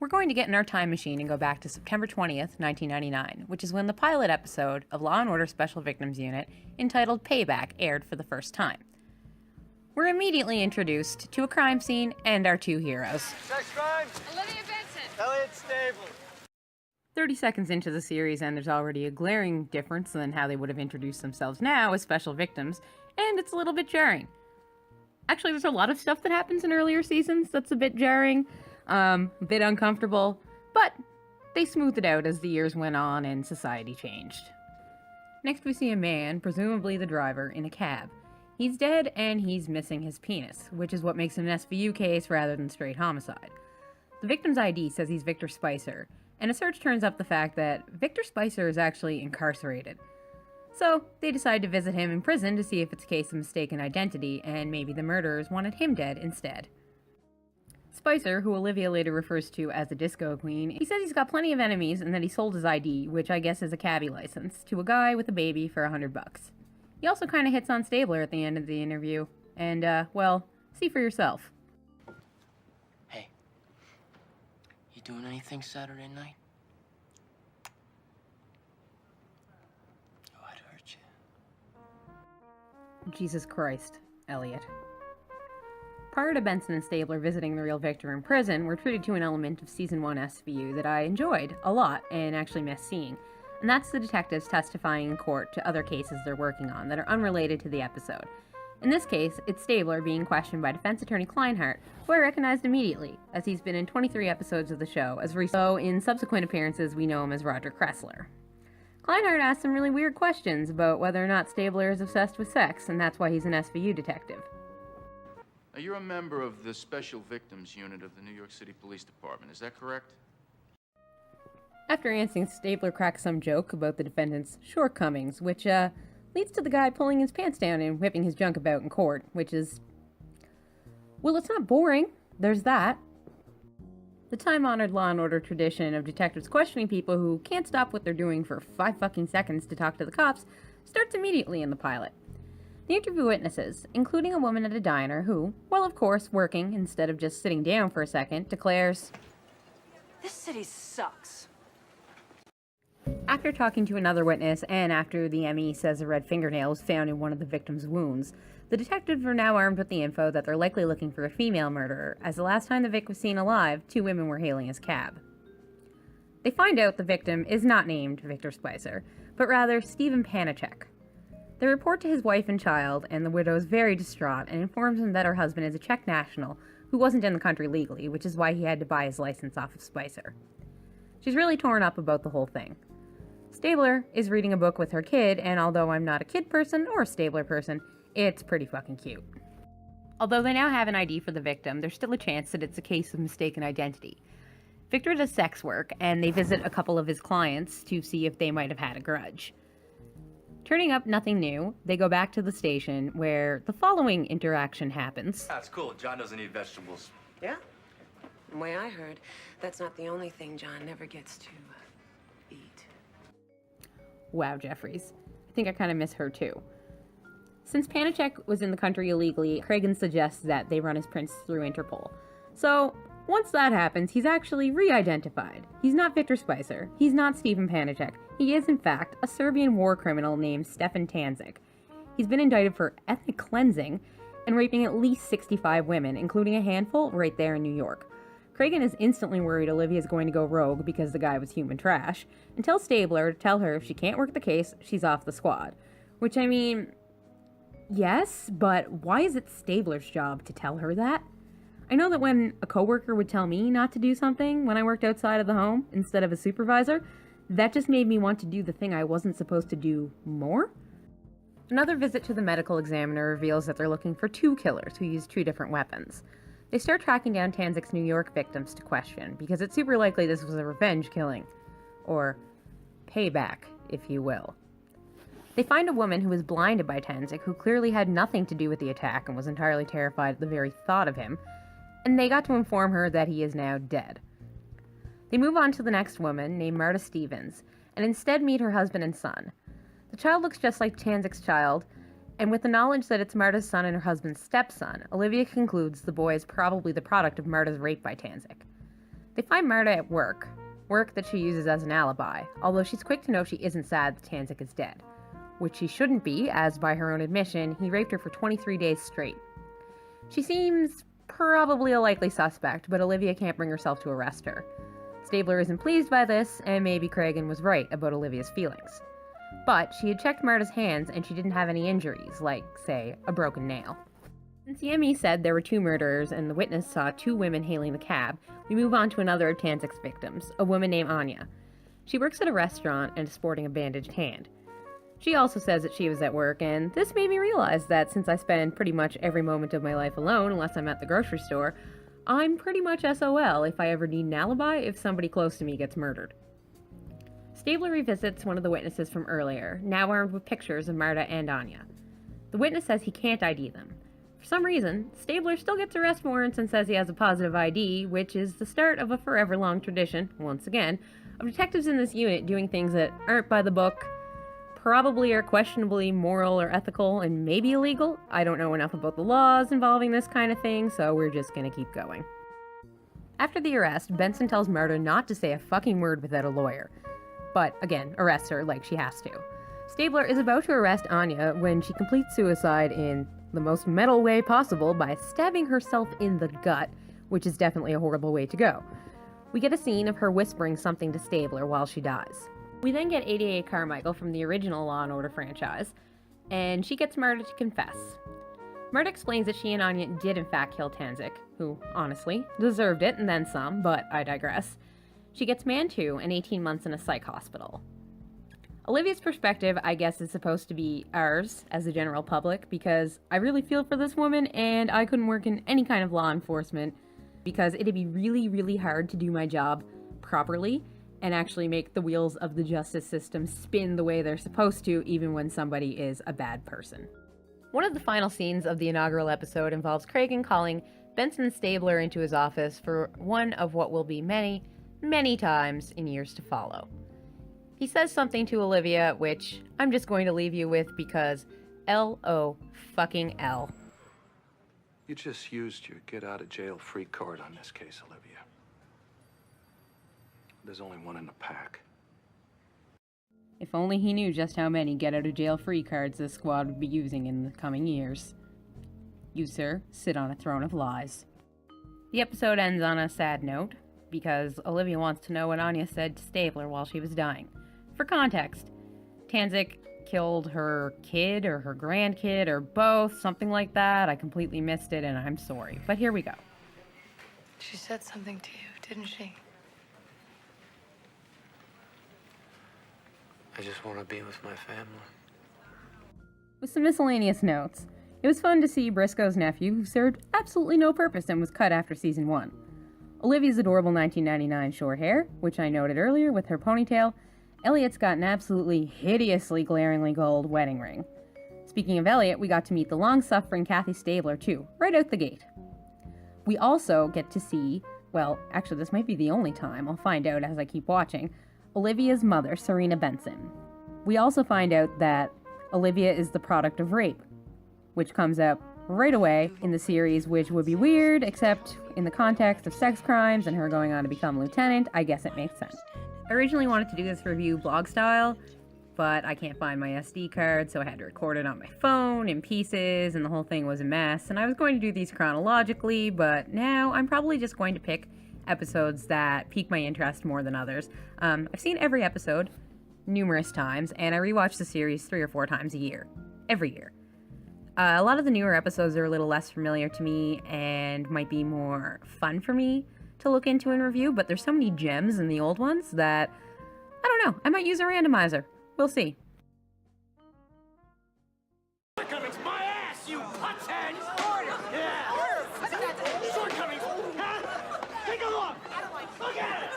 We're going to get in our time machine and go back to September 20th, 1999, which is when the pilot episode of Law & Order Special Victims Unit, entitled Payback, aired for the first time. We're immediately introduced to a crime scene and our two heroes. Sex crime? Olivia Benson. Elliot Stable. 30 seconds into the series, and there's already a glaring difference than how they would have introduced themselves now as special victims, and it's a little bit jarring. Actually, there's a lot of stuff that happens in earlier seasons that's a bit jarring, a bit uncomfortable, but they smoothed it out as the years went on and society changed. Next we see a man, presumably the driver, in a cab. He's dead and he's missing his penis, which is what makes it an SVU case rather than straight homicide. The victim's ID says he's Victor Spicer, and a search turns up the fact that Victor Spicer is actually incarcerated. So they decide to visit him in prison to see if it's a case of mistaken identity and maybe the murderers wanted him dead instead. Spicer, who Olivia later refers to as a disco queen, he says he's got plenty of enemies and that he sold his ID, which I guess is a cabbie license, to a guy with a baby for $100. He also kind of hits on Stabler at the end of the interview, and, well, see for yourself. Hey, you doing anything Saturday night? Oh, I'd hurt you. Jesus Christ, Elliot. Prior to Benson and Stabler visiting the real Victor in prison, we're treated to an element of Season 1 SVU that I enjoyed a lot and actually missed seeing, and that's the detectives testifying in court to other cases they're working on that are unrelated to the episode. In this case, it's Stabler being questioned by defense attorney Kleinhardt, who I recognized immediately, as he's been in 23 episodes of the show, so in subsequent appearances we know him as Roger Kressler. Kleinhardt asks some really weird questions about whether or not Stabler is obsessed with sex, and that's why he's an SVU detective. Now, you're a member of the Special Victims Unit of the New York City Police Department, is that correct? After answering, Stabler cracks some joke about the defendant's shortcomings, which, leads to the guy pulling his pants down and whipping his junk about in court, which is... well, it's not boring. There's that. The time-honored Law & Order tradition of detectives questioning people who can't stop what they're doing for 5 fucking seconds to talk to the cops starts immediately in the pilot. The interview witnesses, including a woman at a diner who, while of course working instead of just sitting down for a second, declares, This city sucks. After talking to another witness, and after the ME says a red fingernail was found in one of the victim's wounds, the detectives are now armed with the info that they're likely looking for a female murderer, as the last time the Vic was seen alive, 2 women were hailing his cab. They find out the victim is not named Victor Spicer, but rather Stephen Panacek. They report to his wife and child, and the widow is very distraught and informs him that her husband is a Czech national who wasn't in the country legally, which is why he had to buy his license off of Spicer. She's really torn up about the whole thing. Stabler is reading a book with her kid, and although I'm not a kid person or a Stabler person, it's pretty fucking cute. Although they now have an ID for the victim, there's still a chance that it's a case of mistaken identity. Victor does sex work, and they visit a couple of his clients to see if they might have had a grudge. Turning up nothing new, they go back to the station where the following interaction happens. That's cool. John doesn't eat vegetables. Yeah? The way I heard, that's not the only thing John never gets to eat. Wow, Jeffries. I think I kind of miss her too. Since Panacek was in the country illegally, Cragen suggests that they run his prints through Interpol. So, once that happens, he's actually re-identified. He's not Victor Spicer. He's not Stephen Panacek. He is, in fact, a Serbian war criminal named Stefan Tanzic. He's been indicted for ethnic cleansing and raping at least 65 women, including a handful right there in New York. Cragen is instantly worried Olivia's going to go rogue because the guy was human trash, and tells Stabler to tell her if she can't work the case, she's off the squad. Which, I mean, yes, but why is it Stabler's job to tell her that? I know that when a coworker would tell me not to do something when I worked outside of the home instead of a supervisor, that just made me want to do the thing I wasn't supposed to do more. Another visit to the medical examiner reveals that they're looking for 2 killers who used 2 different weapons. They start tracking down Tanzic's New York victims to question, because it's super likely this was a revenge killing. Or payback, if you will. They find a woman who was blinded by Tanzic, who clearly had nothing to do with the attack and was entirely terrified at the very thought of him, and they got to inform her that he is now dead. They move on to the next woman, named Marta Stevens, and instead meet her husband and son. The child looks just like Tanzic's child, and with the knowledge that it's Marta's son and her husband's stepson, Olivia concludes the boy is probably the product of Marta's rape by Tanzic. They find Marta at work that she uses as an alibi, although she's quick to know she isn't sad that Tanzik is dead, which she shouldn't be, as by her own admission, he raped her for 23 days straight. She seems probably a likely suspect, but Olivia can't bring herself to arrest her. Stabler isn't pleased by this, and maybe Cragen was right about Olivia's feelings. But she had checked Marta's hands and she didn't have any injuries, like, say, a broken nail. Since the ME said there were 2 murderers and the witness saw 2 women hailing the cab, we move on to another of Tanzik's victims, a woman named Anya. She works at a restaurant and is sporting a bandaged hand. She also says that she was at work, and this made me realize that since I spend pretty much every moment of my life alone, unless I'm at the grocery store, I'm pretty much SOL if I ever need an alibi if somebody close to me gets murdered. Stabler revisits one of the witnesses from earlier, now armed with pictures of Marta and Anya. The witness says he can't ID them. For some reason, Stabler still gets arrest warrants and says he has a positive ID, which is the start of a forever long tradition, once again, of detectives in this unit doing things that aren't by the book, probably are questionably moral or ethical, and maybe illegal. I don't know enough about the laws involving this kind of thing, so we're just gonna keep going. After the arrest, Benson tells Marta not to say a fucking word without a lawyer. But, again, arrests her like she has to. Stabler is about to arrest Anya when she completes suicide in the most metal way possible by stabbing herself in the gut, which is definitely a horrible way to go. We get a scene of her whispering something to Stabler while she dies. We then get 88 Carmichael from the original Law & Order franchise, and she gets Marta to confess. Marta explains that she and Anya did in fact kill Tanzik, who, honestly, deserved it and then some, but I digress. She gets Man 2 and 18 months in a psych hospital. Olivia's perspective, I guess, is supposed to be ours as the general public, because I really feel for this woman and I couldn't work in any kind of law enforcement because it'd be really, really hard to do my job properly and actually make the wheels of the justice system spin the way they're supposed to, even when somebody is a bad person. One of the final scenes of the inaugural episode involves Cragen calling Benson Stabler into his office for one of what will be many, many times in years to follow. He says something to Olivia, which I'm just going to leave you with because L-O-fucking-L. You just used your get-out-of-jail-free card on this case, Olivia. There's only one in the pack. If only he knew just how many get-out-of-jail-free cards this squad would be using in the coming years. You, sir, sit on a throne of lies. The episode ends on a sad note, because Olivia wants to know what Anya said to Stabler while she was dying. For context, Tanzik killed her kid or her grandkid or both, something like that. I completely missed it and I'm sorry, but here we go. She said something to you, didn't she? I just want to be with my family. With some miscellaneous notes, it was fun to see Briscoe's nephew, who served absolutely no purpose and was cut after season 1. Olivia's adorable 1999 short hair, which I noted earlier with her ponytail. Elliot's got an absolutely hideously glaringly gold wedding ring. Speaking of Elliot, we got to meet the long-suffering Kathy Stabler too, right out the gate. We also get to see, well, actually this might be the only time, I'll find out as I keep watching, Olivia's mother, Serena Benson. We also find out that Olivia is the product of rape, which comes up right away in the series, which would be weird, except in the context of sex crimes and her going on to become lieutenant, I guess it makes sense. I originally wanted to do this review blog style, but I can't find my SD card, so I had to record it on my phone in pieces, and the whole thing was a mess, and I was going to do these chronologically, but now I'm probably just going to pick episodes that pique my interest more than others. I've seen every episode numerous times, and I rewatch the series 3 or 4 times a year. Every year. A lot of the newer episodes are a little less familiar to me and might be more fun for me to look into and review, but there's so many gems in the old ones that, I don't know, I might use a randomizer. We'll see. Shortcomings, my ass, you putthead! Yeah! Shortcomings, huh? Take a look! Look at it!